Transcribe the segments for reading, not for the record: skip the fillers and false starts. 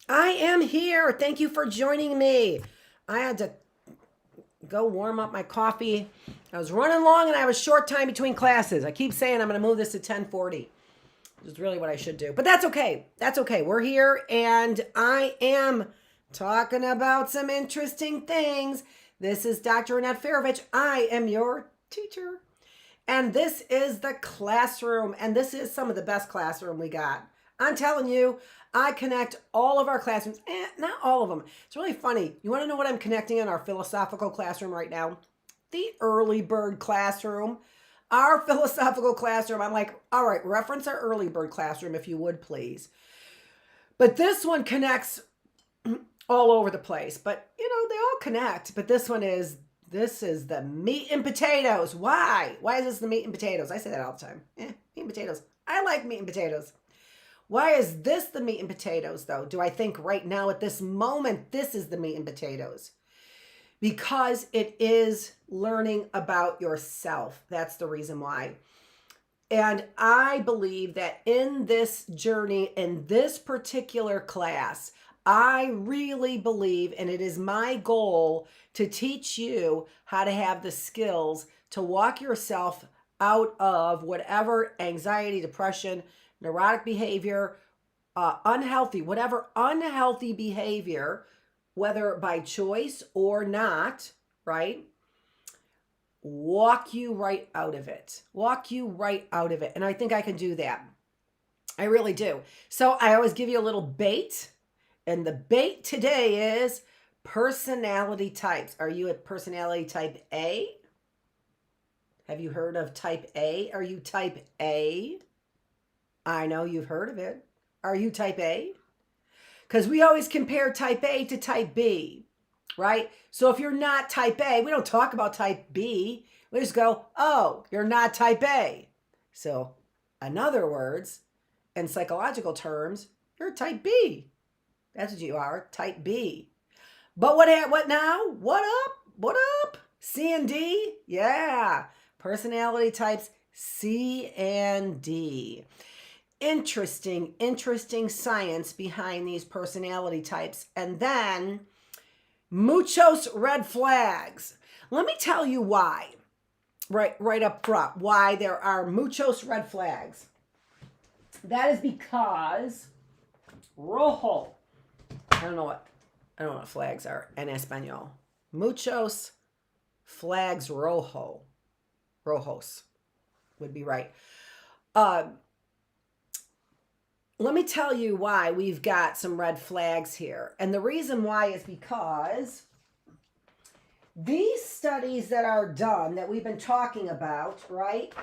I am here. Thank you for joining me. I had to go warm up my coffee. I was running long and I have a short time between classes. I keep saying I'm going to move this to 10:40. Which is really what I should do. But that's okay. That's okay. We're here and I am talking about some interesting things. This is Dr. Annette Feravich. I am your teacher. And this is the classroom. And this is some of the best classroom we got. I'm telling you, I connect all of our classrooms, not all of them. It's really funny. You want to know what I'm connecting in our philosophical classroom right now? The early bird classroom. Our philosophical classroom. I'm like, all right, reference our early bird classroom if you would please. But this one connects all over the place. But they all connect. But this is the meat and potatoes. Why? Why is this the meat and potatoes? I say that all the time. Meat and potatoes. I like meat and potatoes. Why is this the meat and potatoes, though? Do I think right now at this moment, this is the meat and potatoes? Because it is learning about yourself. That's the reason why. And I believe that in this journey, in this particular class, I really believe, and it is my goal to teach you how to have the skills to walk yourself out of whatever anxiety, depression, neurotic behavior, whatever unhealthy behavior, whether by choice or not, right? Walk you right out of it. Walk you right out of it. And I think I can do that. I really do. So I always give you a little bait. And the bait today is personality types. Are you a personality type A? Have you heard of type A? Are you type A? I know you've heard of it. Are you type A? Because we always compare type A to type B, right? So if you're not type A, we don't talk about type B. We just go, oh, you're not type A. So in other words, in psychological terms, you're type B. That's what you are, type B. But what now? What up? What up? C and D? Yeah. Personality types C and D. Interesting science behind these personality types. And then muchos red flags. Let me tell you why, right up front, why there are muchos red flags. That is because rojo. I don't know what flags are in Espanol. Muchos flags rojo. Rojos would be right. Let me tell you why we've got some red flags here. And the reason why is because these studies that are done that we've been talking about, right?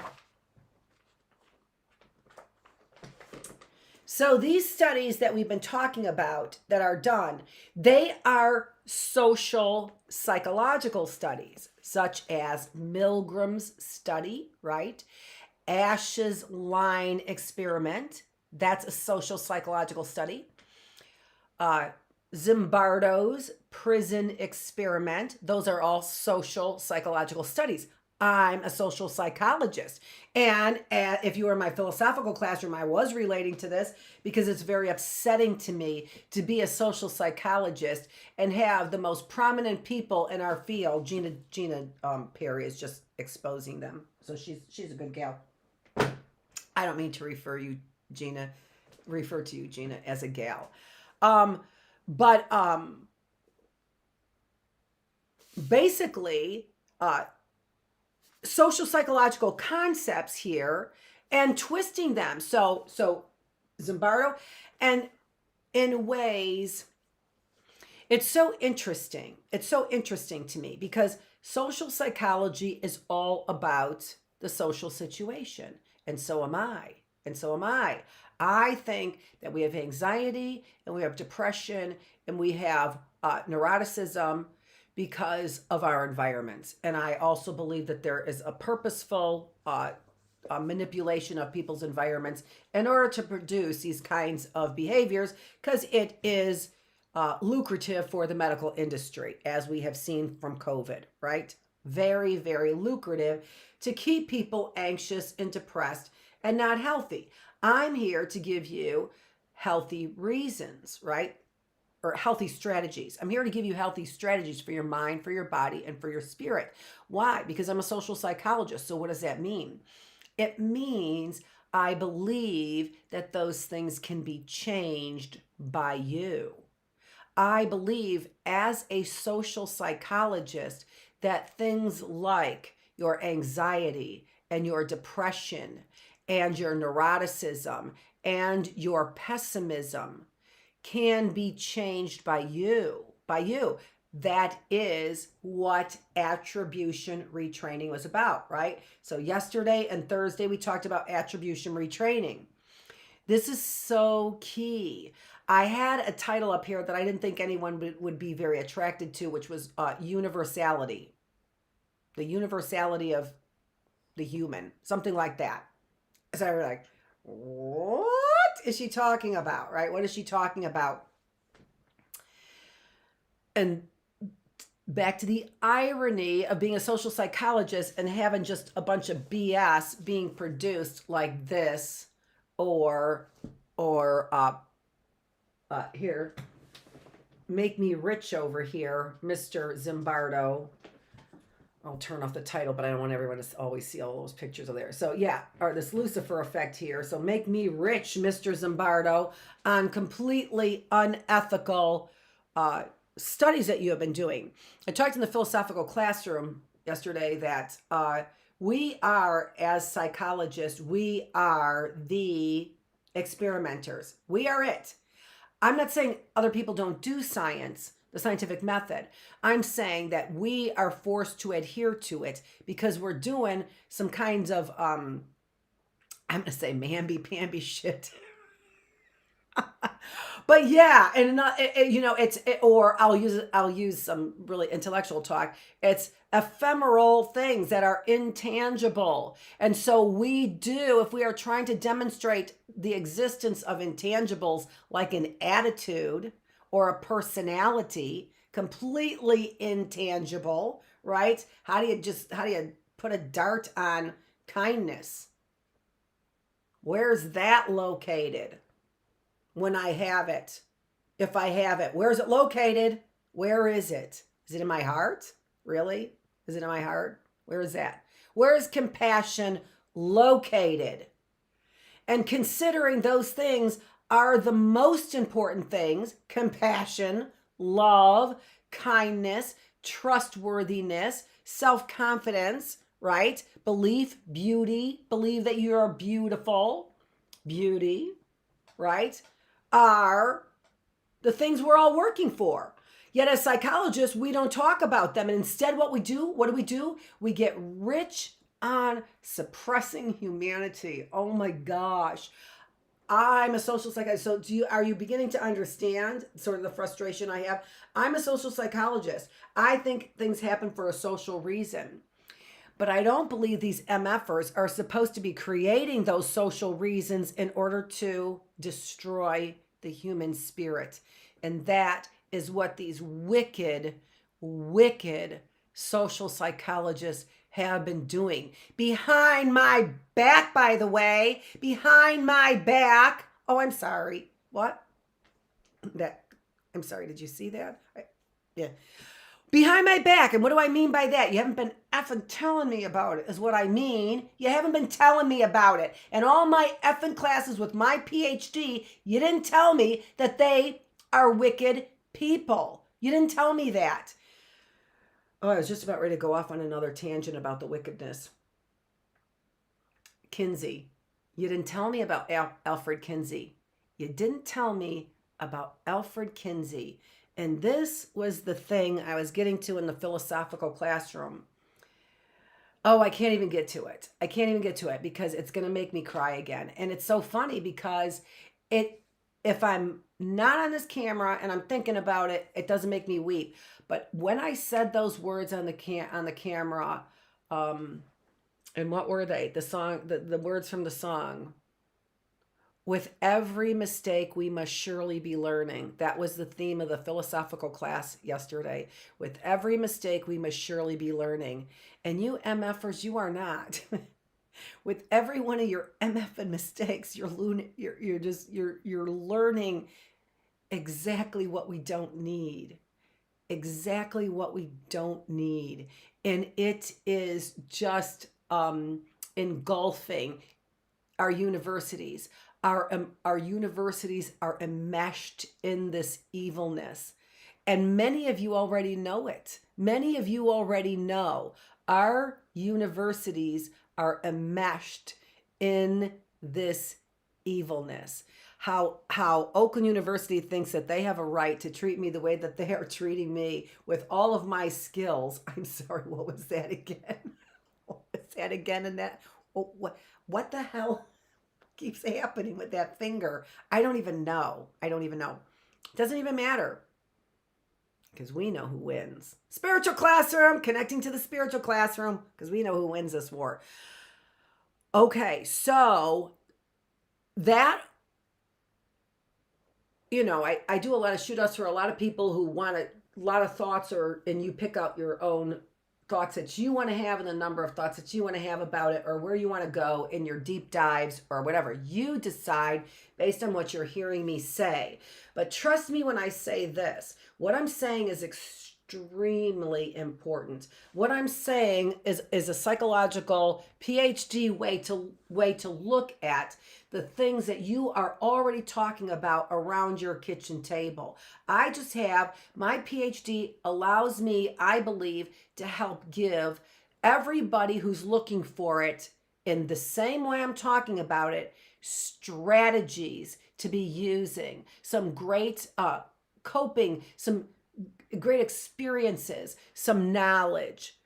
So these studies that we've been talking about that are done, they are social psychological studies, such as Milgram's study, right? Ash's line experiment. That's a social psychological study. Zimbardo's prison experiment. Those are all social psychological studies. I'm a social psychologist. And if you were in my philosophical classroom, I was relating to this because it's very upsetting to me to be a social psychologist and have the most prominent people in our field. Gina Perry is just exposing them. So she's a good gal. I don't mean to refer to you, Gina, as a gal. But basically, social psychological concepts here and twisting them. So Zimbardo, and in ways, it's so interesting. It's so interesting to me because social psychology is all about the social situation. And so am I. And so am I. I think that we have anxiety and we have depression and we have neuroticism because of our environments. And I also believe that there is a purposeful manipulation of people's environments in order to produce these kinds of behaviors because it is lucrative for the medical industry, as we have seen from COVID, right? Very, very lucrative to keep people anxious and depressed and not healthy. I'm here to give you healthy reasons, right? or healthy strategies. I'm here to give you healthy strategies for your mind, for your body, and for your spirit. Why? Because I'm a social psychologist. So what does that mean? It means I believe that those things can be changed by you. I believe as a social psychologist that things like your anxiety and your depression and your neuroticism and your pessimism can be changed by you. That is what attribution retraining was about, right? So yesterday and Thursday, we talked about attribution retraining. This is so key. I had a title up here that I didn't think anyone would be very attracted to, which was universality. The universality of the human, something like that. So I was like, what is she talking about, right? What is she talking about? And back to the irony of being a social psychologist and having just a bunch of BS being produced like this, or here, Make Me Rich over here, Mr. Zimbardo. I'll turn off the title, but I don't want everyone to always see all those pictures of there. So yeah, or this Lucifer effect here. So Make Me Rich, Mr. Zimbardo, on completely unethical studies that you have been doing. I talked in the philosophical classroom yesterday that we are, as psychologists, we are the experimenters. We are it. I'm not saying other people don't do science, the scientific method. I'm saying that we are forced to adhere to it because we're doing some kinds of, I'm going to say mamby-pamby shit. But yeah, and or I'll use some really intellectual talk. It's ephemeral things that are intangible. And so we do, if we are trying to demonstrate the existence of intangibles like an attitude or a personality, completely intangible, right? How do you put a dart on kindness? Where's that located? When I have it, if I have it, where's it located? Where is it? Is it in my heart? Really? Is it in my heart? Where is that? Where is compassion located? And considering those things are the most important things: compassion, love, kindness, trustworthiness, self-confidence, right? Belief, beauty, believe that you are beautiful, beauty, right? Are the things we're all working for. Yet as psychologists, we don't talk about them. And instead what do? We get rich on suppressing humanity. Oh my gosh. I'm a social psychologist. So are you beginning to understand sort of the frustration I have? I'm a social psychologist. I think things happen for a social reason. But I don't believe these MFers are supposed to be creating those social reasons in order to destroy the human spirit. And that is what these wicked, wicked social psychologists have been doing. Behind my back, by the way, behind my back. Oh, I'm sorry. What? I'm sorry. Did you see that? Yeah. Behind my back. And what do I mean by that? You haven't been effing telling me about it, is what I mean. You haven't been telling me about it. And all my effing classes with my PhD, you didn't tell me that they are wicked people. You didn't tell me that. Oh, I was just about ready to go off on another tangent about the wickedness. Kinsey. You didn't tell me about Alfred Kinsey. You didn't tell me about Alfred Kinsey. And this was the thing I was getting to in the philosophical classroom. Oh, I can't even get to it. I can't even get to it because it's going to make me cry again. And it's so funny because if I'm not on this camera and I'm thinking about it, it doesn't make me weep. But when I said those words on the camera, and what were they? The song, the words from the song. With every mistake, we must surely be learning. That was the theme of the philosophical class yesterday. With every mistake, we must surely be learning. And you MFers, you are not. With every one of your MF and mistakes, you're learning exactly what we don't need. Exactly what we don't need. And it is just engulfing our universities. Our universities are enmeshed in this evilness. And many of you already know it. Many of you already know our universities are enmeshed in this evilness. How Oakland University thinks that they have a right to treat me the way that they are treating me with all of my skills. I'm sorry, what was that again? What was that again? And that, oh, what the hell keeps happening with that finger? I don't even know. I don't even know. It doesn't even matter because we know who wins. Spiritual classroom, connecting to the spiritual classroom because we know who wins this war. Okay, so that, you know, I do a lot of shoot outs for a lot of people who want a lot of thoughts, and you pick out your own thoughts that you want to have and the number of thoughts that you want to have about it, or where you want to go in your deep dives or whatever. You decide based on what you're hearing me say. But trust me when I say this, what I'm saying is extremely important. What I'm saying is a psychological PhD way to look at the things that you are already talking about around your kitchen table. I just have, my PhD allows me, I believe, to help give everybody who's looking for it in the same way I'm talking about it, strategies to be using, some great coping, some great experiences, some knowledge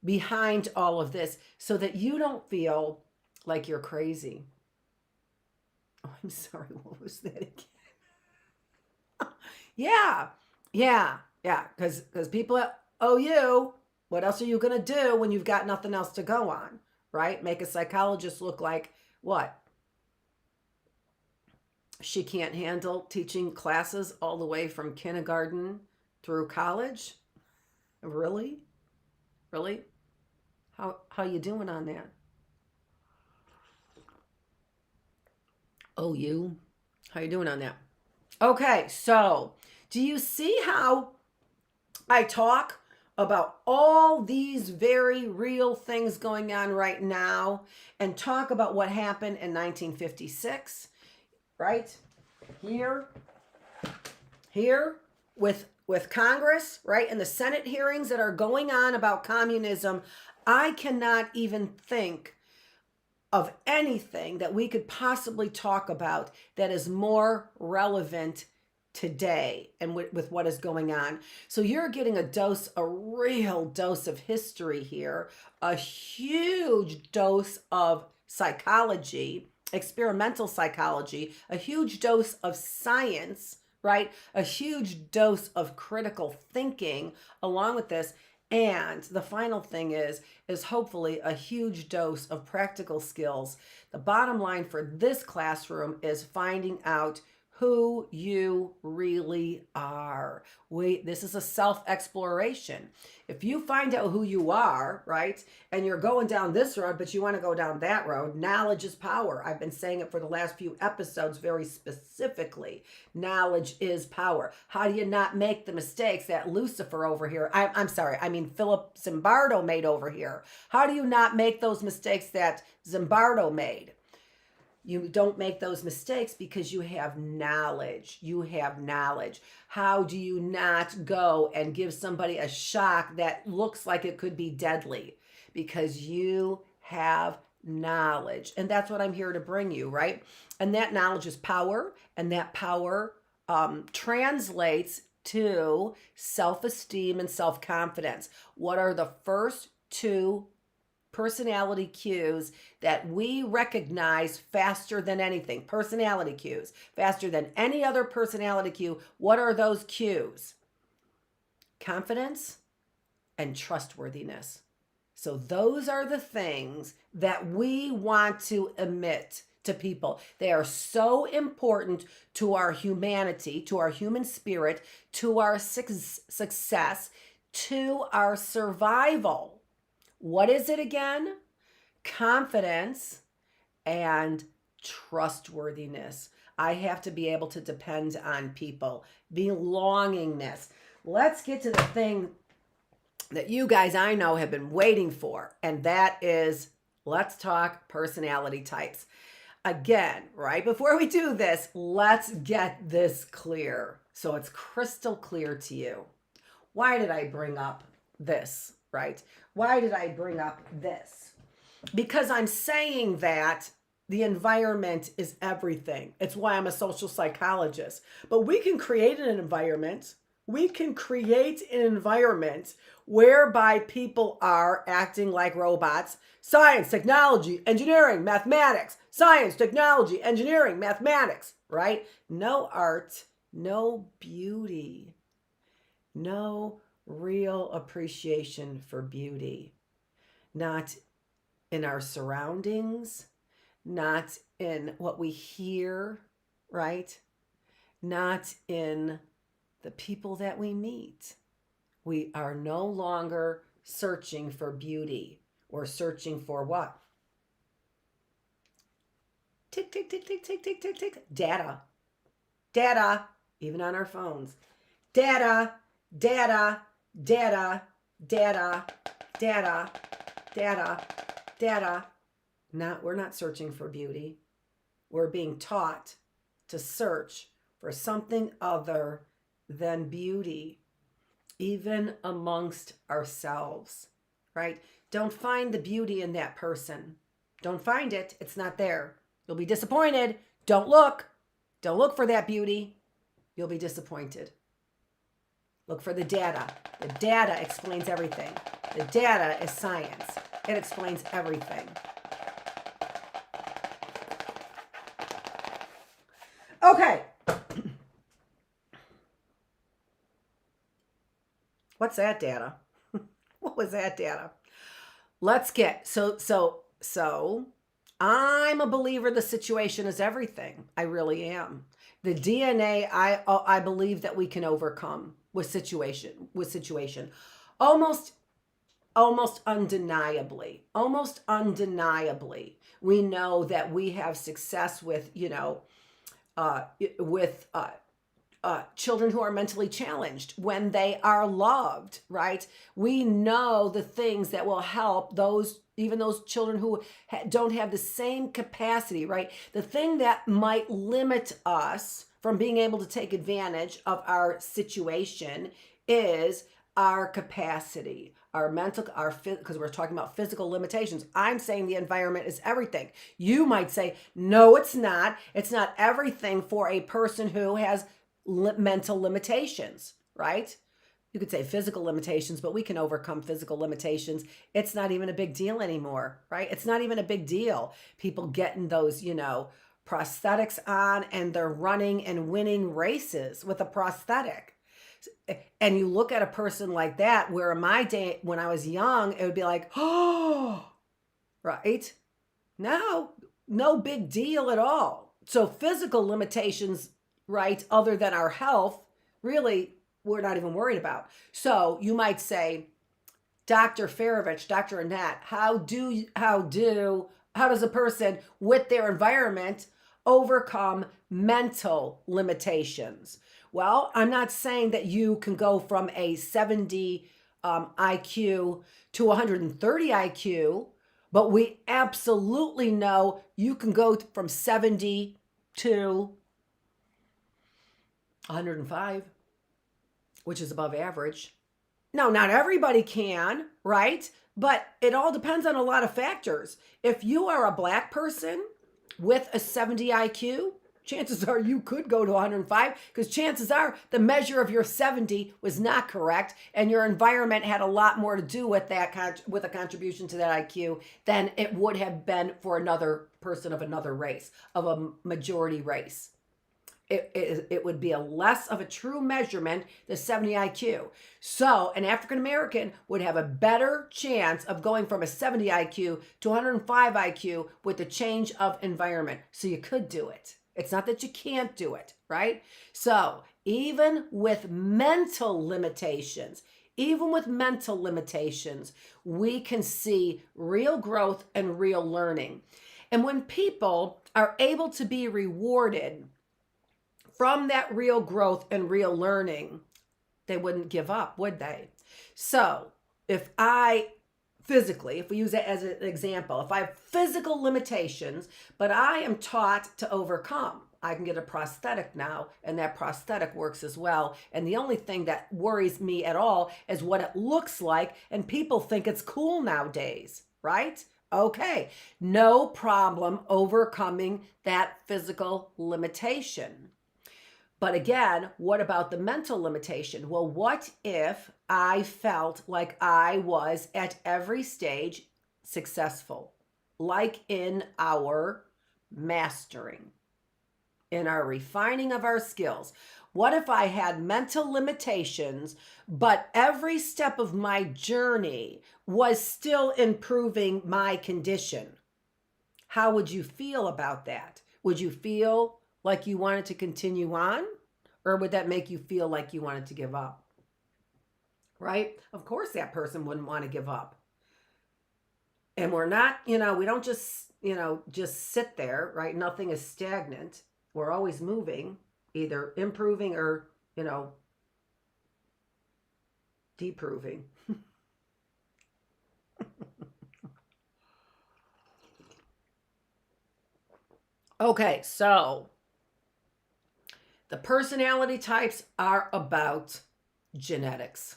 behind all of this so that you don't feel like you're crazy. Oh, I'm sorry, what was that again? Yeah, because people owe you. What else are you going to do when you've got nothing else to go on, right? Make a psychologist look like what? She can't handle teaching classes all the way from kindergarten through college? Really? Really? How you doing on that? Oh, you? How you doing on that? Okay, so do you see how I talk about all these very real things going on right now and talk about what happened in 1956, right? Here with Congress, right? And the Senate hearings that are going on about communism, I cannot even think of anything that we could possibly talk about that is more relevant today and with what is going on. So you're getting a real dose of history here, a huge dose of psychology, experimental psychology, a huge dose of science, right? A huge dose of critical thinking along with this. And the final thing is hopefully a huge dose of practical skills. The bottom line for this classroom is finding out who you really are. This is a self-exploration. If you find out who you are, right, and you're going down this road, but you want to go down that road, knowledge is power. I've been saying it for the last few episodes very specifically. Knowledge is power. How do you not make the mistakes that Lucifer over here, Philip Zimbardo made over here? How do you not make those mistakes that Zimbardo made? You don't make those mistakes because you have knowledge. You have knowledge. How do you not go and give somebody a shock that looks like it could be deadly? Because you have knowledge. And that's what I'm here to bring you, right? And that knowledge is power. And that power translates to self-esteem and self-confidence. What are the first two personality cues that we recognize faster than anything? Personality cues, faster than any other personality cue. What are those cues? Confidence and trustworthiness. So those are the things that we want to emit to people. They are so important to our humanity, to our human spirit, to our success, to our survival. What is it again? Confidence and trustworthiness. I have to be able to depend on people. Belongingness. Let's get to the thing that you guys I know have been waiting for, and that is, let's talk personality types. Again, right before we do this, let's get this clear so it's crystal clear to you. Why did I bring up this, right? Why did I bring up this? Because I'm saying that the environment is everything. It's why I'm a social psychologist. But we can create an environment. We can create an environment whereby people are acting like robots. Science, technology, engineering, mathematics. Science, technology, engineering, mathematics, right? No art, no beauty, no real appreciation for beauty. Not in our surroundings, not in what we hear, right? Not in the people that we meet. We are no longer searching for beauty. We're searching for what? Tick, tick, tick, tick, tick, tick, tick, tick. Data. Data, even on our phones. Data, data, data, data, data, data, data. We're not searching for beauty. We're being taught to search for something other than beauty, even amongst ourselves, right? Don't find the beauty in that person. Don't find it. It's not there. You'll be disappointed. Don't look. Don't look for that beauty. You'll be disappointed. Look for the data. The data explains everything. The data is science. It explains everything. Okay. What's that data? What was that data? Let's get, so I'm a believer the situation is everything. I really am. The DNA, I believe that we can overcome with situation. Almost undeniably. We know that we have success with, children who are mentally challenged when they are loved, right? We know the things that will help even those children who don't have the same capacity, right? The thing that might limit us from being able to take advantage of our situation is our capacity, our mental, because we're talking about physical limitations. I'm saying the environment is everything. You might say, no, it's not. It's not everything for a person who has mental limitations, right? You could say physical limitations, but we can overcome physical limitations. It's not even a big deal anymore, right? It's not even a big deal. People getting those, prosthetics on, and they're running and winning races with a prosthetic. And you look at a person like that, where in my day, when I was young, it would be like, oh, right? No big deal at all. So physical limitations, right, other than our health, really, we're not even worried about. So you might say, Dr. Feravich, Dr. Annette, how does a person with their environment overcome mental limitations? Well, I'm not saying that you can go from a 70 IQ to 130 IQ, but we absolutely know you can go from 70 to 105, which is above average. No, not everybody can, right? But it all depends on a lot of factors. If you are a Black person with a 70 IQ, chances are you could go to 105, because chances are the measure of your 70 was not correct, and your environment had a lot more to do with that, with a contribution to that IQ than it would have been for another person of another race, of a majority race. It would be a less of a true measurement, the 70 IQ. So an African American would have a better chance of going from a 70 IQ to 105 IQ with the change of environment. So you could do it. It's not that you can't do it, right? So even with mental limitations, we can see real growth and real learning. And when people are able to be rewarded from that real growth and real learning, they wouldn't give up, would they? So if we use it as an example, if I have physical limitations, but I am taught to overcome, I can get a prosthetic now, and that prosthetic works as well. And the only thing that worries me at all is what it looks like, and people think it's cool nowadays, right? Okay, no problem overcoming that physical limitation. But again, what about the mental limitation? Well, what if I felt like I was at every stage successful, like in our mastering, in our refining of our skills? What if I had mental limitations, but every step of my journey was still improving my condition? How would you feel about that? Would you feel like you wanted to continue on? Or would that make you feel like you wanted to give up? Right? Of course that person wouldn't want to give up. And we're not, we don't just sit there, right? Nothing is stagnant. We're always moving, either improving or, deproving. Okay, so the personality types are about genetics.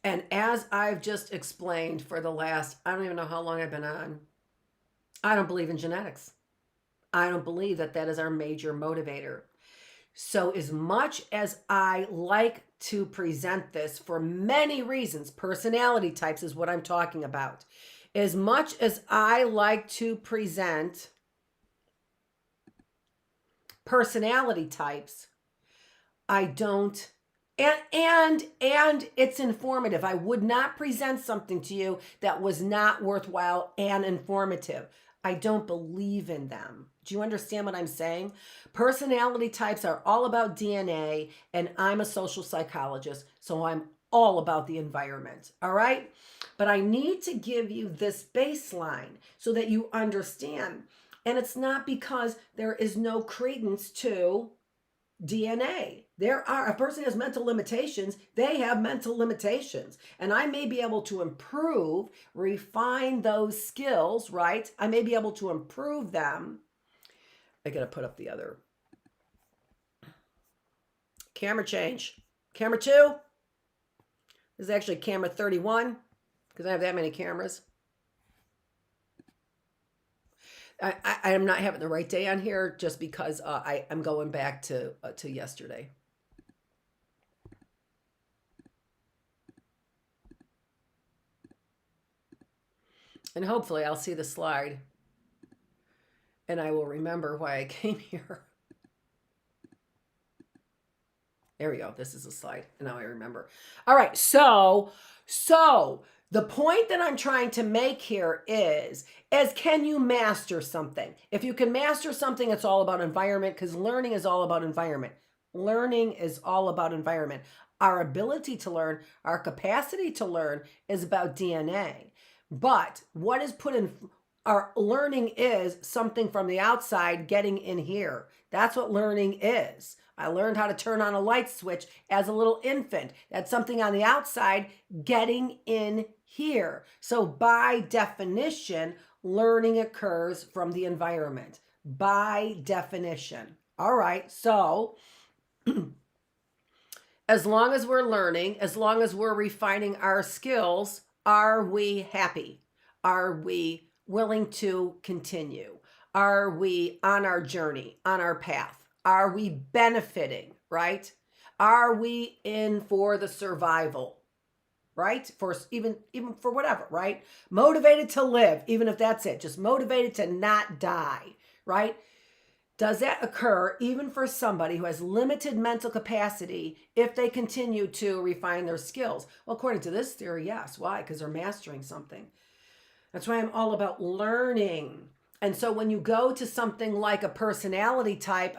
And as I've just explained for the last, I don't even know how long I've been on, I don't believe in genetics. I don't believe that that is our major motivator. So as much as I like to present this for many reasons, personality types is what I'm talking about. As much as I like to present personality types, I don't, and it's informative. I would not present something to you that was not worthwhile and informative. I don't believe in them. Do you understand what I'm saying? Personality types are all about DNA, and I'm a social psychologist, so I'm all about the environment, all right? But I need to give you this baseline so that you understand. And it's not because there is no credence to DNA. A person has mental limitations, they have mental limitations. And I may be able to improve, refine those skills, right? I may be able to improve them. I got to put up the other camera change. Camera 2. This is actually camera 31 because I have that many cameras. I am not having the right day on here just because I'm going back to yesterday. And hopefully I'll see the slide and I will remember why I came here. There we go. This is a slide. And now I remember. All right. So the point that I'm trying to make here is can you master something? If you can master something, it's all about environment, because learning is all about environment. Learning is all about environment. Our ability to learn, our capacity to learn is about DNA. But what is put in our learning is something from the outside getting in here. That's what learning is. I learned how to turn on a light switch as a little infant. That's something on the outside getting in here. So by definition, learning occurs from the environment. By definition. All right, so as long as we're learning, as long as we're refining our skills, are we happy? Are we willing to continue? Are we on our journey, on our path? Are we benefiting, right? Are we in for the survival, right? For even for whatever, right? Motivated to live, even if that's it. Just motivated to not die, right? Does that occur even for somebody who has limited mental capacity if they continue to refine their skills? Well, according to this theory, yes. Why? Because they're mastering something. That's why I'm all about learning. And so when you go to something like a personality type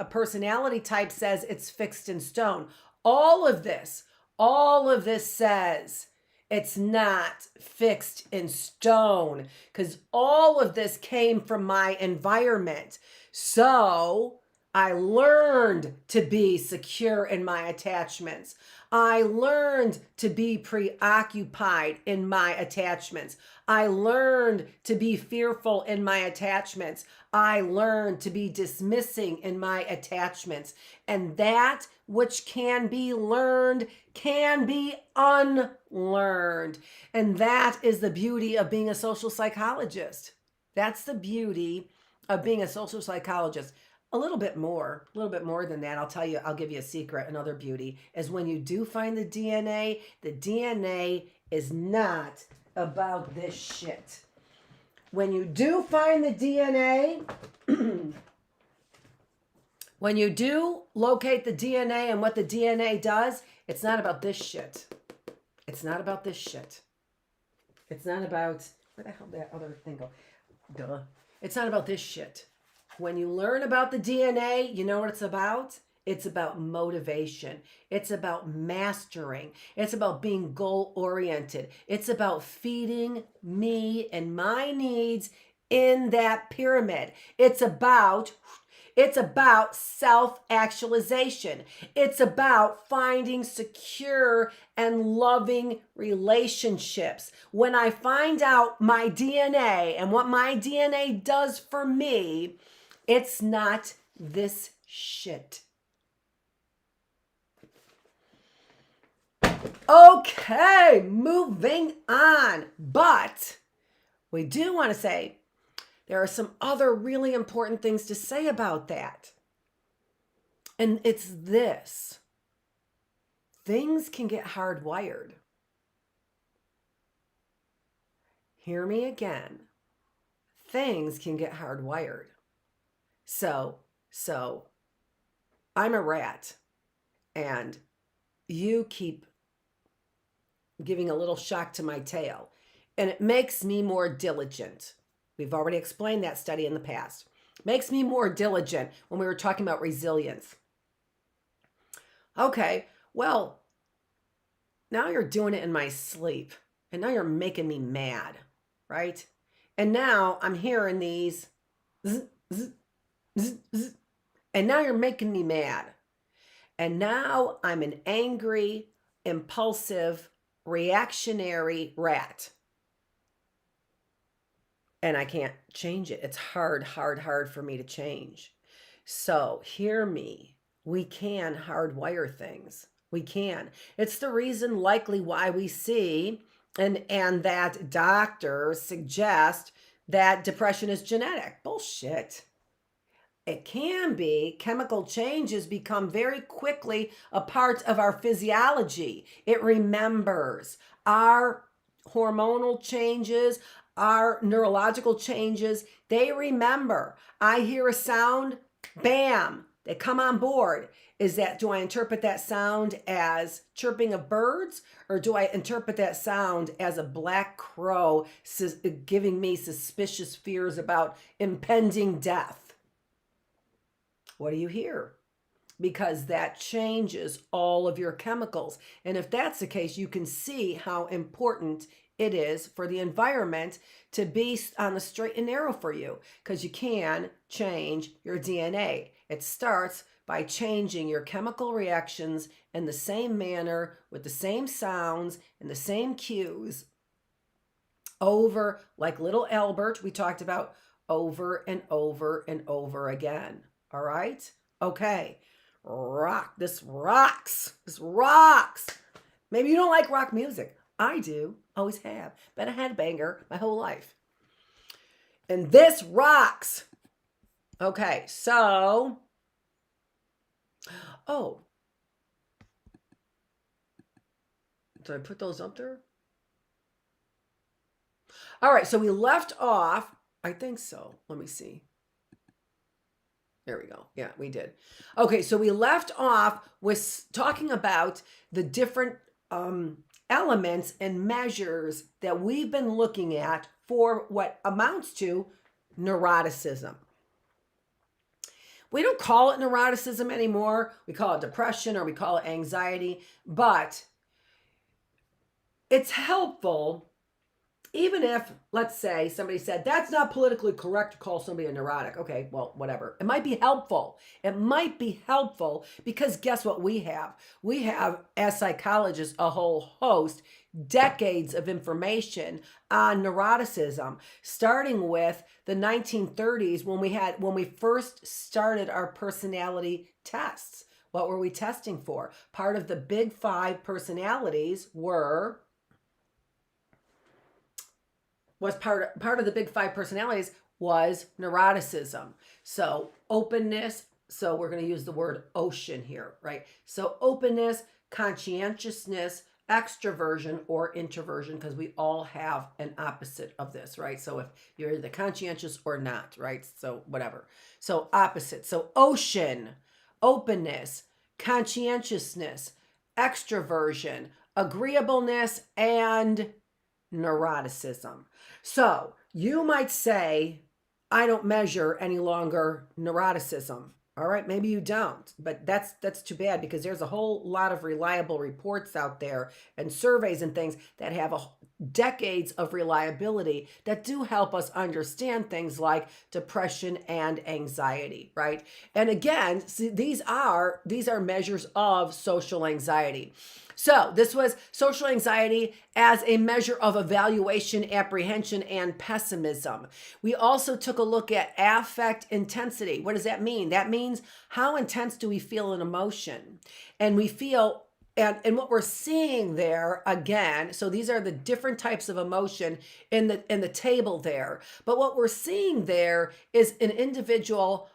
says it's fixed in stone. All of this says it's not fixed in stone, because all of this came from my environment. So I learned to be secure in my attachments. I learned to be preoccupied in my attachments. I learned to be fearful in my attachments. I learned to be dismissing in my attachments. And that which can be learned can be unlearned. And that is the beauty of being a social psychologist. That's the beauty of being a social psychologist. A little bit more than that. I'll tell you, I'll give you a secret. Another beauty is when you do find the DNA is not about this shit. When you do find the DNA, when you do locate the DNA and what the DNA does, it's not about this shit. It's not about this shit. It's not about, where the hell did that other thing go? Duh. It's not about this shit. When you learn about the DNA, you know what it's about? It's about motivation. It's about mastering. It's about being goal-oriented. It's about feeding me and my needs in that pyramid. It's about self-actualization. It's about finding secure and loving relationships. When I find out my DNA and what my DNA does for me, it's not this shit. Okay, moving on. But we do want to say there are some other really important things to say about that. And it's this. Things can get hardwired. Hear me again. Things can get hardwired. So I'm a rat, and you keep giving a little shock to my tail, and it makes me more diligent. We've already explained that study in the past. Makes me more diligent when we were talking about resilience. Okay, well, now you're doing it in my sleep, and now you're making me mad, right? And now I'm hearing these zzz, zzz, zzz, zzz, and now you're making me mad. And now I'm an angry, impulsive, reactionary rat. And I can't change it. It's hard for me to change. So hear me. We can hardwire things. We can. It's the reason likely why we see and that doctors suggest that depression is genetic. Bullshit. It can be. Chemical changes become very quickly a part of our physiology. It remembers our hormonal changes, our neurological changes. They remember. I hear a sound, bam, they come on board. Do I interpret that sound as chirping of birds, or do I interpret that sound as a black crow giving me suspicious fears about impending death? What do you hear? Because that changes all of your chemicals. And if that's the case, you can see how important it is for the environment to be on the straight and narrow for you, because you can change your DNA. It starts by changing your chemical reactions in the same manner, with the same sounds and the same cues over, like little Albert we talked about, over and over and over again. All right? Okay. This rocks. Maybe you don't like rock music. I do. Always have. Been a headbanger my whole life. And this rocks. Okay, so. Oh. Did I put those up there? All right, so we left off. I think so. Let me see. There we go. Yeah, we did. Okay, so we left off with talking about the different elements and measures that we've been looking at for what amounts to neuroticism. We don't call it neuroticism anymore. We call it depression, or we call it anxiety, but it's helpful even if, let's say, somebody said, that's not politically correct to call somebody a neurotic. Okay, well, whatever. It might be helpful. It might be helpful because guess what we have? We have, as psychologists, a whole host, decades of information on neuroticism, starting with the 1930s when we first started our personality tests. What were we testing for? Part of the big 5 personalities was part of the big 5 personalities was neuroticism. So openness, so we're going to use the word ocean here, right? So openness, conscientiousness, extroversion or introversion, because we all have an opposite of this, right? So if you're either conscientious or not, right? So whatever. So opposite. So ocean, openness, conscientiousness, extroversion, agreeableness, and neuroticism. So you might say, I don't measure any longer neuroticism. All right, maybe you don't, but that's too bad because there's a whole lot of reliable reports out there and surveys and things that have decades of reliability that do help us understand things like depression and anxiety, right? And again, see, these are measures of social anxiety. So this was social anxiety as a measure of evaluation, apprehension, and pessimism. We also took a look at affect intensity. What does that mean? That means how intense do we feel an emotion? And we feel, and what we're seeing there again, so these are the different types of emotion in the table there. But what we're seeing there is an individual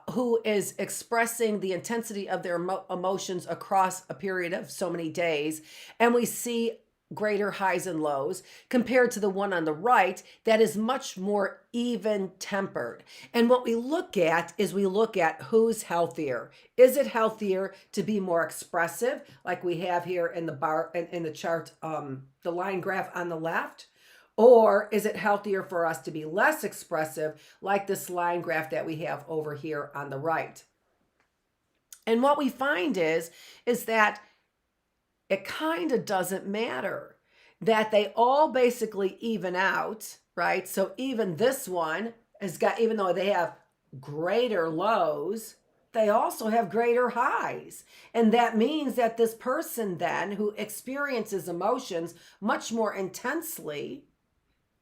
who is expressing the intensity of their emotions across a period of so many days. And we see greater highs and lows compared to the one on the right that is much more even tempered. And what we look at is we look at who's healthier. Is it healthier to be more expressive, like we have here in the bar in the chart, the line graph on the left? Or is it healthier for us to be less expressive, like this line graph that we have over here on the right? And what we find is that it kind of doesn't matter, that they all basically even out, right? So even this one has got, even though they have greater lows, they also have greater highs. And that means that this person then who experiences emotions much more intensely,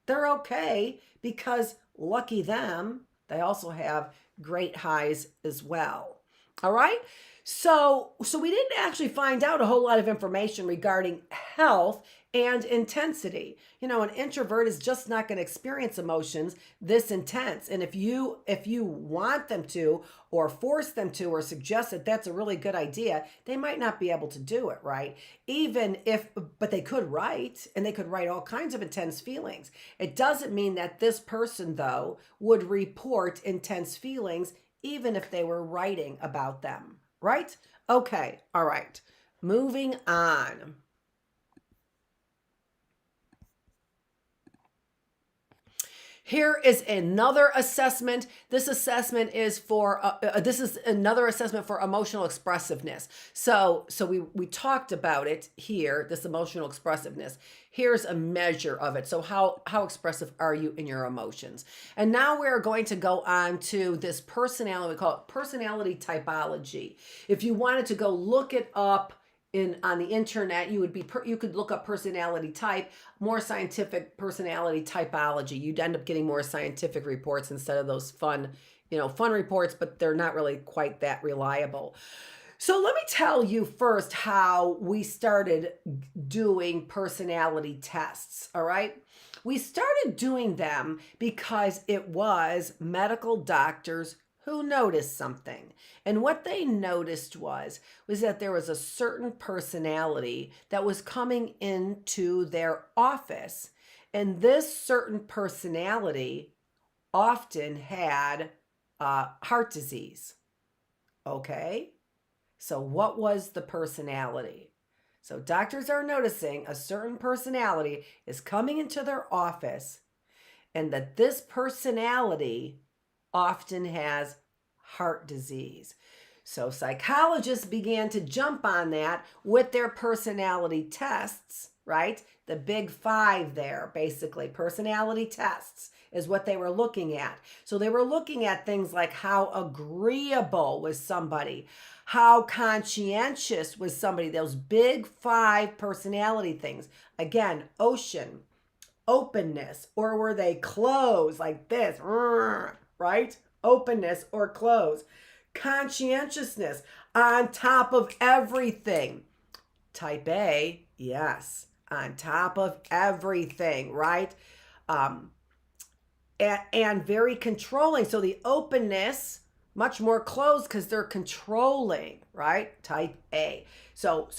they're okay because lucky them, they also have great highs as well. All right. So we didn't actually find out a whole lot of information regarding health and intensity. You know, an introvert is just not going to experience emotions this intense. And if you want them to, or force them to, or suggest that that's a really good idea, they might not be able to do it, right? But they could write, and they could write all kinds of intense feelings. It doesn't mean that this person, though, would report intense feelings even if they were writing about them, right? Okay, all right. Moving on. Here is another assessment. This assessment is for this is another assessment for emotional expressiveness. So we talked about it here, this emotional expressiveness. Here's a measure of it. So how expressive are you in your emotions? And now we're going to go on to this personality. We call it personality typology. If you wanted to go look it up on the internet, you could look up personality type, more scientific personality typology. You'd end up getting more scientific reports instead of those fun reports, but they're not really quite that reliable. So let me tell you first how we started doing personality tests, all right? We started doing them because it was medical doctors who noticed something. And what they noticed was that there was a certain personality that was coming into their office. And this certain personality often had heart disease. Okay? So what was the personality? So doctors are noticing a certain personality is coming into their office, and that this personality often has heart disease. So psychologists began to jump on that with their personality tests, right? The big five there, basically. Personality tests is what they were looking at. So they were looking at things like how agreeable was somebody, how conscientious was somebody, those big five personality things. Again, ocean, openness, or were they closed like this, right? Openness or closed. Conscientiousness, on top of everything. Type A, yes, on top of everything, right? And very controlling. So the openness, much more closed because they're controlling, right? Type A. So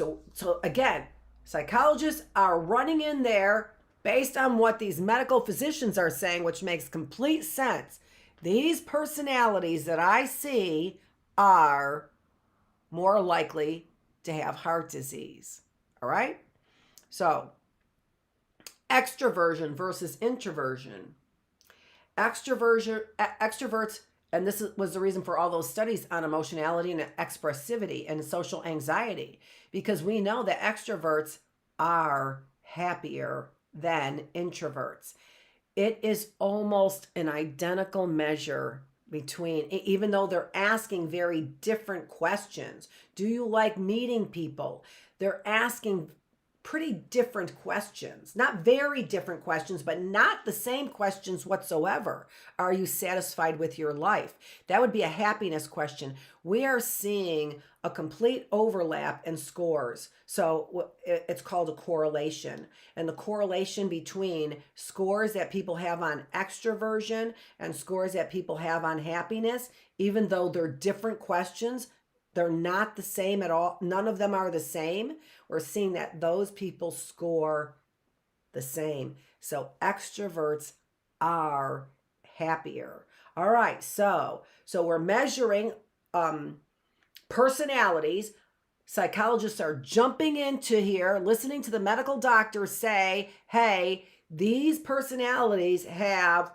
again, psychologists are running in there based on what these medical physicians are saying, which makes complete sense. These personalities that I see are more likely to have heart disease. All right? So, extroversion versus introversion. Extroverts, and this was the reason for all those studies on emotionality and expressivity and social anxiety, because we know that extroverts are happier than introverts. It is almost an identical measure between, even though they're asking very different questions. Do you like meeting people? They're asking pretty different questions, not very different questions, but not the same questions whatsoever. Are you satisfied with your life? That would be a happiness question. We are seeing a complete overlap in scores. So it's called a correlation. And the correlation between scores that people have on extroversion and scores that people have on happiness, even though they're different questions, they're not the same at all. None of them are the same. We're seeing that those people score the same. So extroverts are happier. All right, so we're measuring personalities. Psychologists are jumping into here, listening to the medical doctors say, hey, these personalities have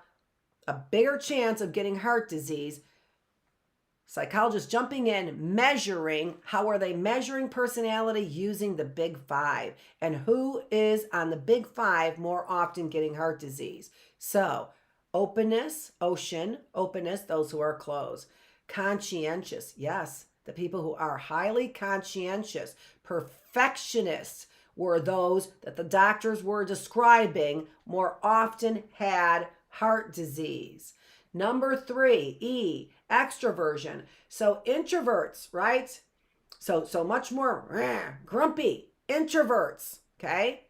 a bigger chance of getting heart disease. Psychologists jumping in, measuring. How are they measuring personality? Using the big five. And who is on the big five more often getting heart disease? So, openness, ocean, openness, those who are closed. Conscientious, yes, the people who are highly conscientious. Perfectionists were those that the doctors were describing more often had heart disease. Number 3, E, extroversion. So introverts, right? So much more grumpy. Introverts, okay?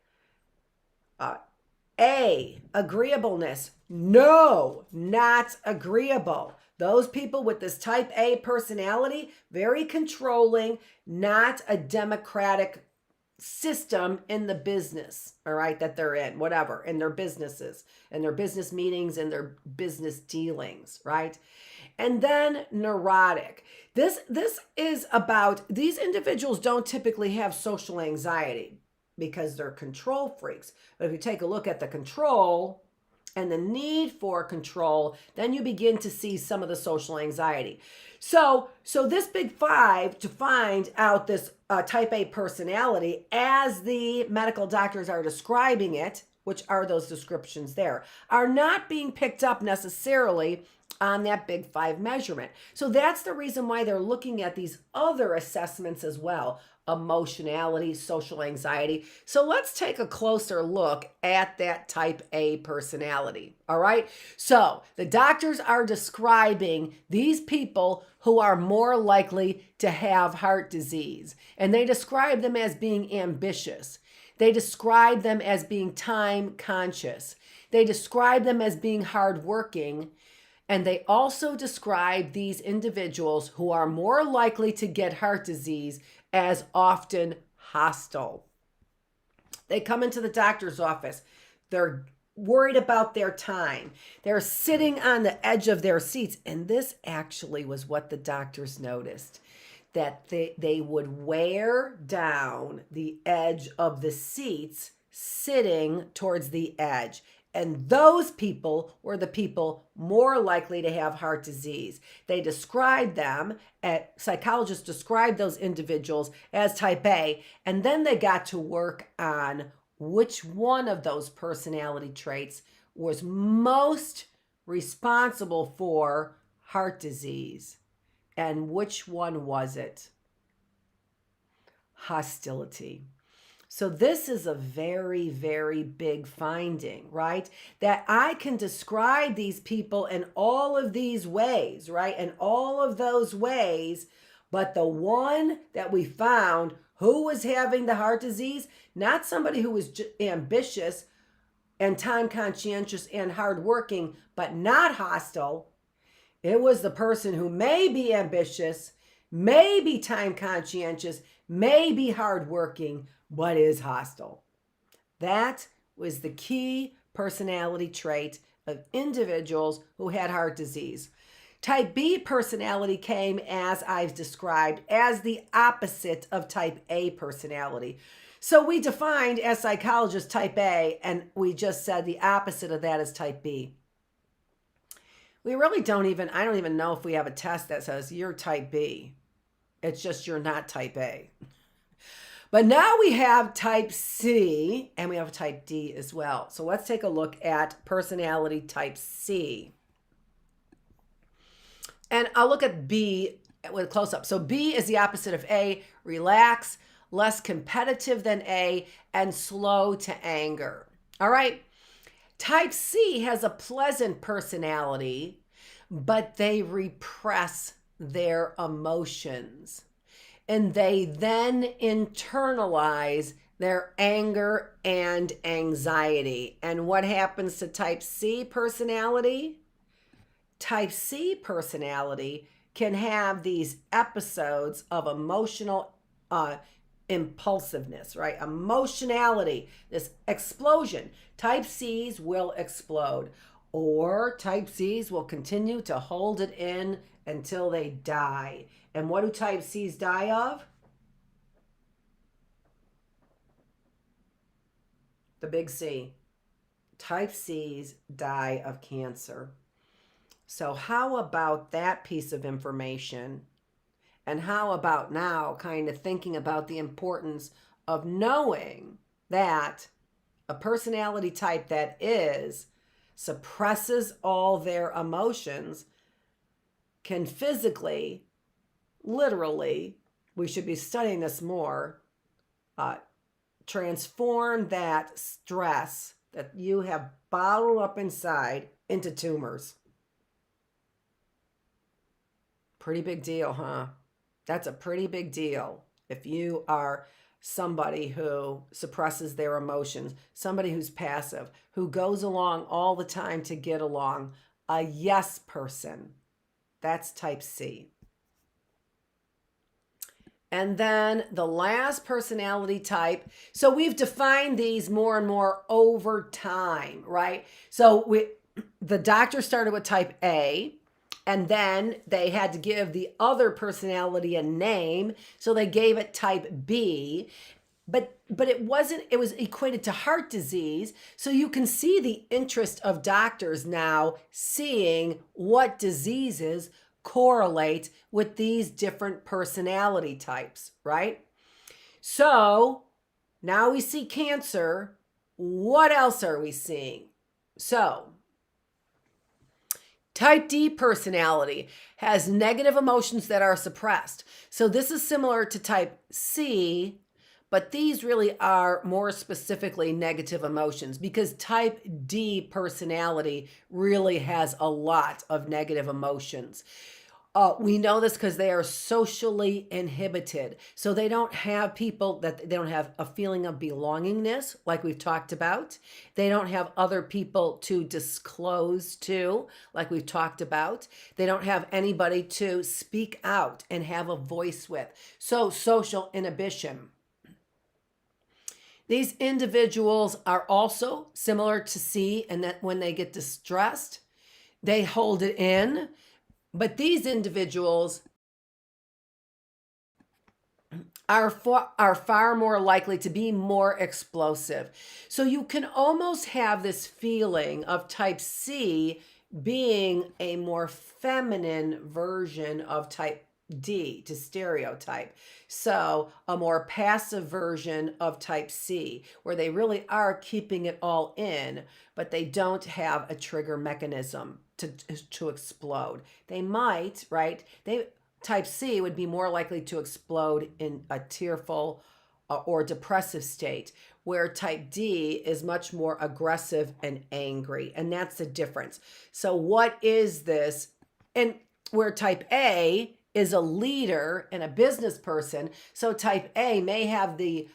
A, agreeableness. No, not agreeable. Those people with this type A personality, very controlling, not a democratic system in the business, all right, that they're in, whatever, in their businesses, and their business meetings and their business dealings, right? And then neurotic. This is about, these individuals don't typically have social anxiety because they're control freaks. But if you take a look at the control and the need for control, then you begin to see some of the social anxiety. So this big five, to find out this type A personality as the medical doctors are describing it, which are those descriptions there, are not being picked up necessarily on that big five measurement. So that's the reason why they're looking at these other assessments as well. Emotionality, social anxiety. So let's take a closer look at that type A personality. All right. So the doctors are describing these people who are more likely to have heart disease, and they describe them as being ambitious. They describe them as being time conscious. They describe them as being hardworking. And they also describe these individuals who are more likely to get heart disease as often hostile. They come into the doctor's office. They're worried about their time. They're sitting on the edge of their seats. And this actually was what the doctors noticed, that they would wear down the edge of the seats sitting towards the edge. And those people were the people more likely to have heart disease. They described them, psychologists described those individuals as type A, and then they got to work on which one of those personality traits was most responsible for heart disease? And which one was it? Hostility. So this is a very, very big finding, right? That I can describe these people in all of these ways, right? In all of those ways, but the one that we found who was having the heart disease, not somebody who was ambitious and time conscientious and hardworking, but not hostile. It was the person who may be ambitious, may be time conscientious, may be hardworking, but is hostile. That was the key personality trait of individuals who had heart disease. Type B personality came, as I've described, as the opposite of type A personality. So we defined as psychologists type A, and we just said the opposite of that is type B. We really I don't even know if we have a test that says you're type B. It's just you're not type A. But now we have type C and we have type D as well. So let's take a look at personality type C. And I'll look at B with a close-up. So B is the opposite of A, relax, less competitive than A, and slow to anger. All right. Type C has a pleasant personality, but they repress their emotions. And they then internalize their anger and anxiety. And what happens to type C personality? Type C personality can have these episodes of emotional impulsiveness, right? Emotionality, this explosion. Type Cs will explode, or type Cs will continue to hold it in until they die. And what do type Cs die of? The big C. Type Cs die of cancer. So how about that piece of information? And how about now kind of thinking about the importance of knowing that a personality type that suppresses all their emotions can physically, literally, we should be studying this more, transform that stress that you have bottled up inside into tumors. Pretty big deal, huh? That's a pretty big deal if you are somebody who suppresses their emotions, somebody who's passive, who goes along all the time to get along, a yes person. That's type C. And then the last personality type. So we've defined these more and more over time, right? So the doctor started with type A, and then they had to give the other personality a name. So they gave it type B. But it was equated to heart disease. So you can see the interest of doctors now seeing what diseases correlate with these different personality types, right? So now we see cancer. What else are we seeing? So type D personality has negative emotions that are suppressed. So this is similar to type C, but these really are more specifically negative emotions because type D personality really has a lot of negative emotions. We know this because they are socially inhibited. So they don't have they don't have a feeling of belongingness like we've talked about. They don't have other people to disclose to like we've talked about. They don't have anybody to speak out and have a voice with. So social inhibition. These individuals are also similar to C in that when they get distressed, they hold it in. But these individuals are far more likely to be more explosive. So you can almost have this feeling of type C being a more feminine version of type D, to stereotype. So a more passive version of type C, where they really are keeping it all in, but they don't have a trigger mechanism to explode. They might, right? Type C would be more likely to explode in a tearful or depressive state, where type D is much more aggressive and angry. And that's the difference. So what is this? And where type A is a leader and a business person, so type A may have the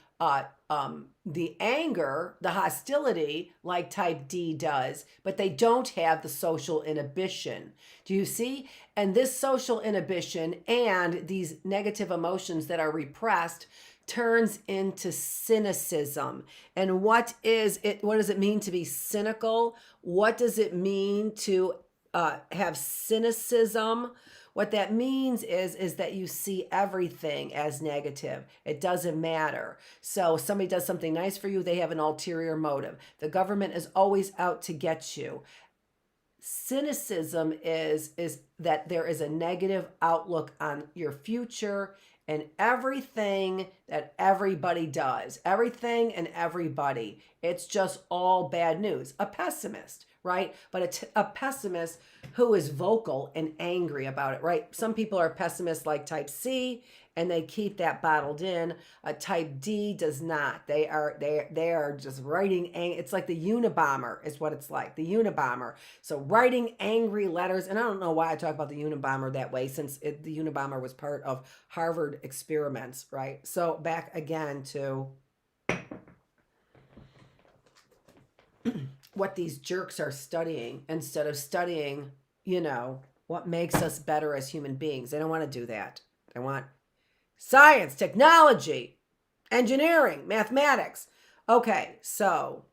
anger, the hostility, like type D does, but they don't have the social inhibition. Do you see? And this social inhibition and these negative emotions that are repressed turns into cynicism. And what is it? What does it mean to be cynical? What does it mean to have cynicism? What that means is that you see everything as negative. It doesn't matter. So somebody does something nice for you, they have an ulterior motive. The government is always out to get you. Cynicism is that there is a negative outlook on your future and everything that everybody does. Everything and everybody. It's just all bad news. A pessimist, right? But a pessimist who is vocal and angry about it, right? Some people are pessimists like type C, and they keep that bottled in. A type D does not. They are just writing. It's like the Unabomber is what it's like. The Unabomber. So writing angry letters, and I don't know why I talk about the Unabomber that way, since the Unabomber was part of Harvard experiments, right? So back again to what these jerks are studying instead of studying, what makes us better as human beings. They don't want to do that. They want science, technology, engineering, mathematics. Okay, so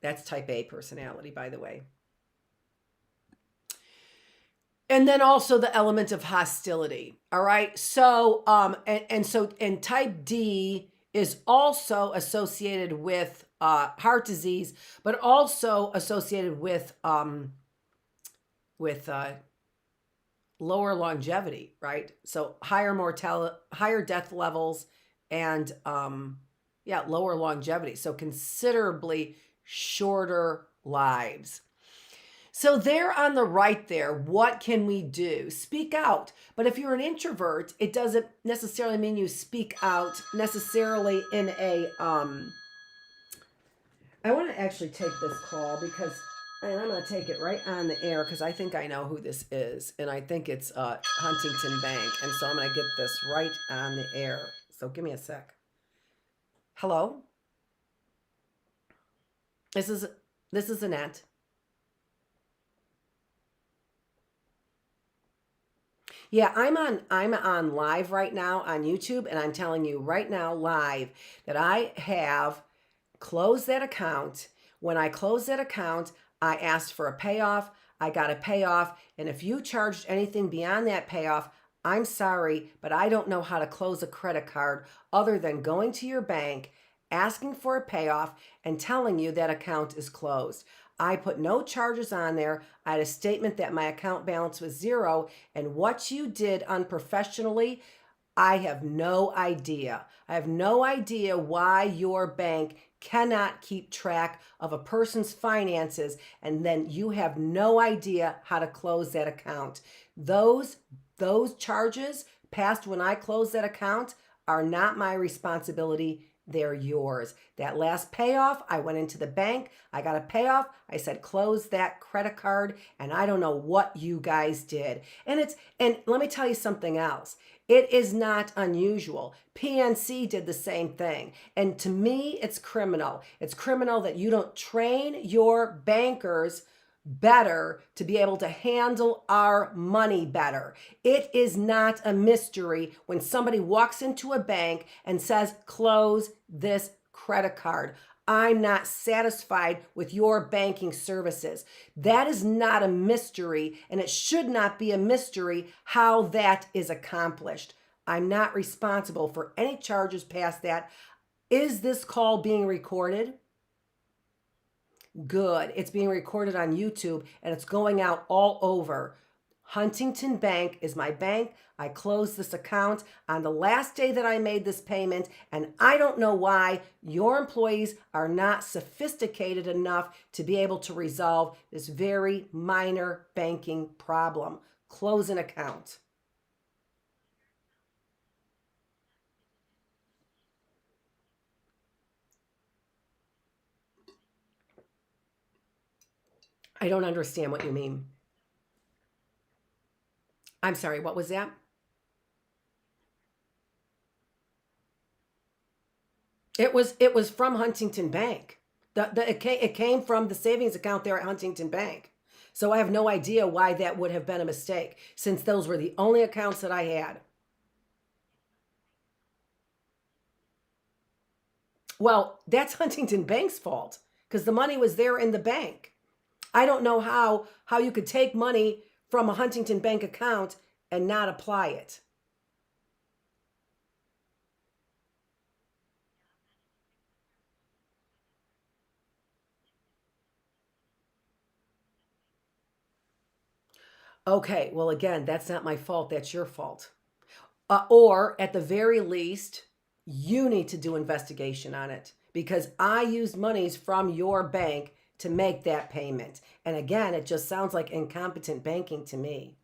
that's type A personality, by the way. And then also the element of hostility. All right. So, and type D is also associated with heart disease, but also associated with lower longevity, right? So higher mortality, higher death levels, and lower longevity. So considerably shorter lives. So there on the right there, what can we do? Speak out. But if you're an introvert, it doesn't necessarily mean you speak out necessarily in a I want to actually take this call because and I'm going to take it right on the air because I think I know who this is. And I think it's Huntington Bank. And so I'm going to get this right on the air. So give me a sec. Hello? This is Annette. Yeah, I'm on live right now on YouTube, and I'm telling you right now live that I have closed that account. When I closed that account, I asked for a payoff. I got a payoff. And if you charged anything beyond that payoff, I'm sorry, but I don't know how to close a credit card other than going to your bank, asking for a payoff, and telling you that account is closed. I put no charges on there. I had a statement that my account balance was zero. And what you did unprofessionally, I have no idea. I have no idea why your bank cannot keep track of a person's finances, and then you have no idea how to close that account. Those charges passed when I closed that account are not my responsibility. They're yours. That last payoff, I went into the bank, I got a payoff, I said close that credit card, and I don't know what you guys did. And let me tell you something else. It is not unusual. PNC did the same thing. And to me, it's criminal. It's criminal that you don't train your bankers better to be able to handle our money better. It is not a mystery when somebody walks into a bank and says, close this credit card. I'm not satisfied with your banking services. That is not a mystery, and it should not be a mystery how that is accomplished. I'm not responsible for any charges past that. Is this call being recorded? Good. It's being recorded on YouTube, and it's going out all over. Huntington Bank is my bank. I closed this account on the last day that I made this payment, and I don't know why your employees are not sophisticated enough to be able to resolve this very minor banking problem. Close an account. I don't understand what you mean. I'm sorry, what was that? It was from Huntington Bank. It came from the savings account there at Huntington Bank. So I have no idea why that would have been a mistake, since those were the only accounts that I had. Well, that's Huntington Bank's fault because the money was there in the bank. I don't know how you could take money from a Huntington Bank account and not apply it. Okay, well, again, that's not my fault. That's your fault. Or at the very least, you need to do investigation on it because I used monies from your bank to make that payment. And again, it just sounds like incompetent banking to me.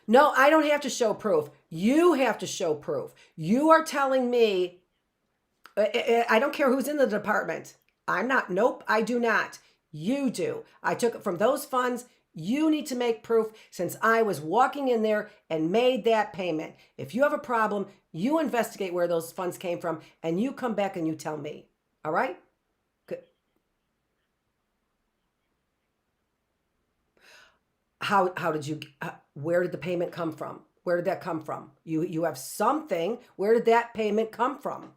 No, I don't have to show proof. You have to show proof. You are telling me, I don't care who's in the department. I'm not, nope, I do not. You do. I took it from those funds. You need to make proof since I was walking in there and made that payment. If you have a problem, you investigate where those funds came from and you come back and you tell me. All right? Good. How did you where did the payment come from? Where did that come from? You have something. Where did that payment come from?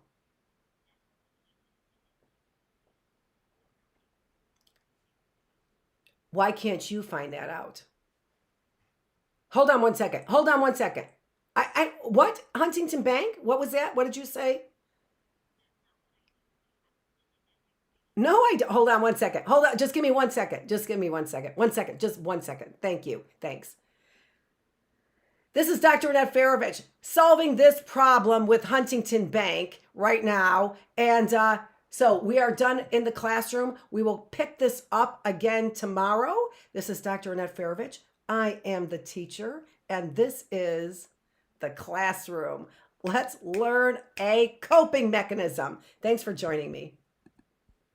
Why can't you find that out? Hold on one second. Hold on one second. What? Huntington Bank? What was that? What did you say? No, I don't. Hold on one second. Hold on. Just give me 1 second. Just give me 1 second. 1 second. Just 1 second. Thank you. Thanks. This is Dr. Annette Feravich solving this problem with Huntington Bank right now. And so we are done in the classroom. We will pick this up again tomorrow. This is Dr. Annette Feravich. I am the teacher, and this is the classroom. Let's learn a coping mechanism. Thanks for joining me.